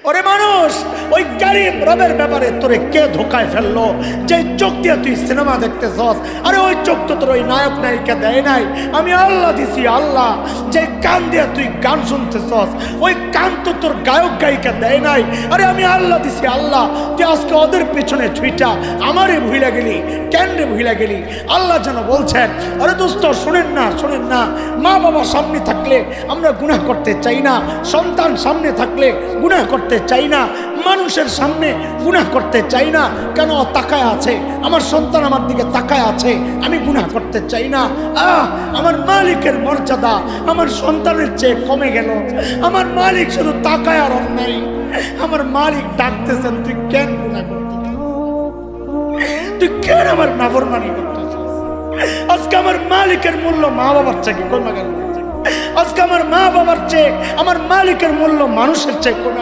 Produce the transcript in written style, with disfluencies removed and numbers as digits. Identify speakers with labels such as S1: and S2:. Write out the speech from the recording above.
S1: ওরে মানুষ, ওই কারীম রবের ব্যাপারে তোরে কে ধোকায় ফেললো? যে চোখ দিয়ে তুই সিনেমা দেখতেছস, আরে ওই চোখ তো তোর ওই নায়ক নায়িকা দেয় নাই, আমি আল্লাহ দিছি। আল্লাহ যে কান দিয়ে তুই গান শুনতেছস, ওই কান তো তোর গায়ক গায়িকা দেয় নাই, আরে আমি আল্লাহ দিছি। আল্লাহ তুই আজকে ওদের পেছনে ছুইটা আমারে ভুইলা গেলি, কেন রে ভুইলা গেলি? আল্লাহ যেন বলছেন, আরে দোস্ত শোনেন না, শোনেন না, মা বাবা সামনে থাকলে আমরা গুনাহ করতে চাই না, সন্তান সামনে থাকলে গুনাহ করতে চাই না, মানুষের সামনে গুনাহ করতে চাই না। কেন? তাকায় আছে, আমার সন্তান আমার দিকে তাকায় আছে, আমি গুনাহ করতে চাই না। আমার মালিকের মর্যাদা আমার সন্তানের চেয়ে কমে গেল। আমার মালিক শুধু তাকায় আর অন্যায়। আমার মালিক ডাকতেছেন, তুই কেন গুনাহ করতেছিস? তুই কেন আমার নাফরমানি করতেছিস? আজকে আমার মালিকের মূল্য মা বাবার চেয়ে কমে গেল। আজকে আমার মা বাবার চেয়ে আমার মালিকের মূল্য মানুষের চেয়ে কমে